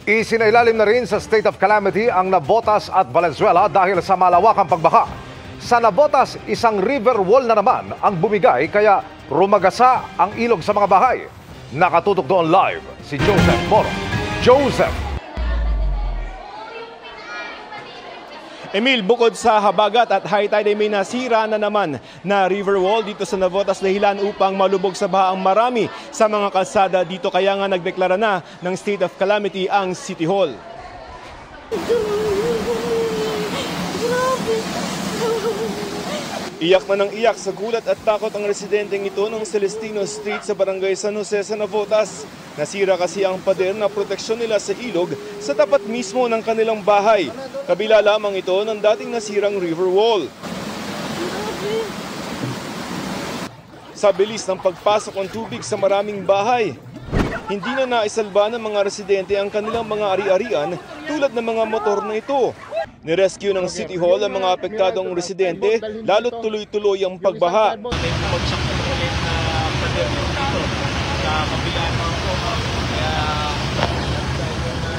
Isinailalim na rin sa state of calamity ang Navotas at Valenzuela dahil sa malawakang pagbaha. Sa Navotas, isang river wall na naman ang bumigay kaya rumagasa ang ilog sa mga bahay. Nakatutok doon live si Joseph Moro. Joseph! Emil, bukod sa habagat at high tide ay may nasira na naman na river wall dito sa Navotas dahilan upang malubog sa baha ang marami sa mga kalsada dito. Kaya nga nagdeklara na ng state of calamity ang City Hall. Iyak na ng iyak sa gulat at takot ang residenteng ito ng Celestino Street sa barangay San Jose sa Navotas. Nasira kasi ang pader na proteksyon nila sa ilog sa tapat mismo ng kanilang bahay. Kabila lamang ito ng dating nasirang river wall. Sa bilis ng pagpasok ng tubig sa maraming bahay, hindi na naisalba ng mga residente ang kanilang mga ari-arian tulad ng mga motor na ito. Nirescue ng City Hall ang mga apektadong residente, lalo't tuloy-tuloy ang pagbaha. May bumagsak na ulit na pader dito sa kabila ng Toma. Kaya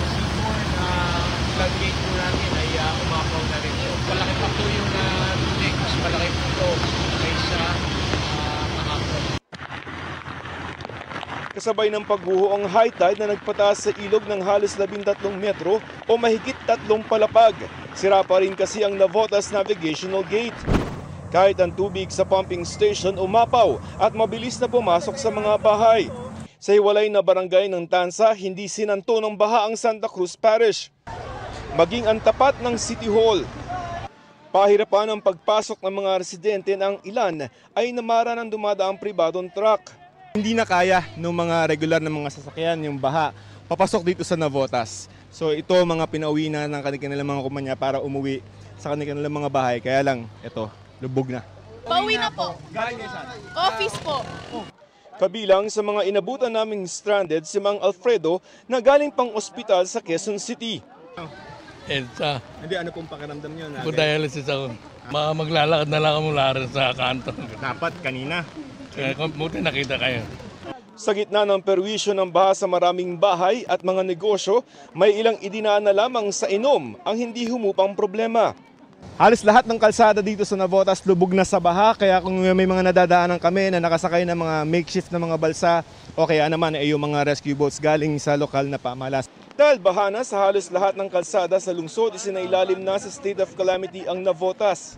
seaboard na floodgate po natin ay umapaw na rin siya. Malaki pa po yung tubig, mas malaki po ito kaysa kahapon. Kasabay ng pagguho ang high tide na nagpataas sa ilog ng halos 13 metro o mahigit 3 palapag. Sira pa rin kasi ang Navotas Navigational Gate. Kahit ang tubig sa pumping station umapaw at mabilis na pumasok sa mga bahay. Sa hiwalay na barangay ng Tansa, hindi sinanto ng baha ang Santa Cruz Parish. Maging ang tapat ng City Hall. Pahirapan ang pagpasok ng mga residente ng ilan ay namara ng dumadaang pribadong truck. Hindi na kaya ng mga regular na mga sasakyan yung baha papasok dito sa Navotas. So ito mga pinauwi na ng kanilang mga kumpanya para umuwi sa kanilang mga bahay. Kaya lang, ito, lubog na. Pauwi na po. Office po. Kabilang sa mga inabutan naming stranded si Mang Alfredo na galing pang ospital sa Quezon City. EDSA. Hindi, ano pong pakiramdam niyo? Dialysis ako. Maglalakad na lang ako mula rin sa kanto. Dapat kanina. Kaya buti nakita kayo. Sa gitna ng perwisyo ng baha sa maraming bahay at mga negosyo, may ilang idinaan na lamang sa inom ang hindi humupang problema. Halos lahat ng kalsada dito sa Navotas lubog na sa baha, kaya kung may mga nadadaanan kami na nakasakay ng mga makeshift na mga balsa o kaya naman ay yung mga rescue boats galing sa lokal na pamahalaan. Dahil baha na sa halos lahat ng kalsada sa lungsod, isinailalim na sa state of calamity ang Navotas.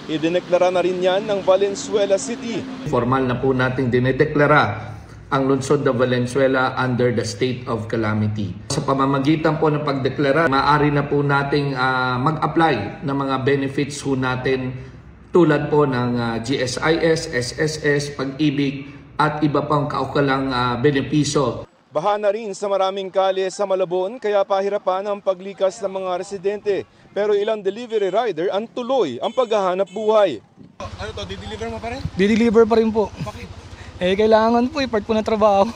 Idineklara na rin yan ng Valenzuela City. Formal na po nating dinedeklara ang lungsod ng Valenzuela under the state of calamity. Sa pamamagitan po ng pagdeklara, maaari na po nating mag-apply ng mga benefits po natin tulad po ng GSIS, SSS, Pag-ibig at iba pang kaukalang benepisyo. Baha na rin sa maraming kalye sa Malabon kaya pahirapan ang paglikas ng mga residente. Pero ilang delivery rider ang tuloy ang paghahanap buhay. Ano to, di-deliver mo pa rin? Di-deliver pa rin po. Bakit? Kailangan po, part po ng trabaho.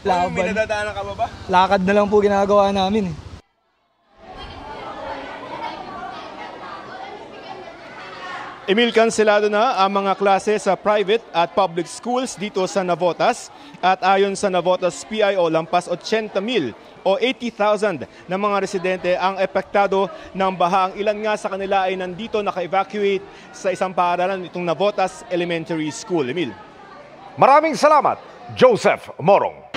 Laban. May nadadaanan ka ba? Lakad na lang po ginagawa namin. Emil, kanselado na ang mga klase sa private at public schools dito sa Navotas. At ayon sa Navotas PIO, lampas 80,000 o 80,000 na mga residente ang epektado ng baha. Ang ilan nga sa kanila ay nandito naka-evacuate sa isang paaralan itong Navotas Elementary School. Emil. Maraming salamat, Joseph Morong.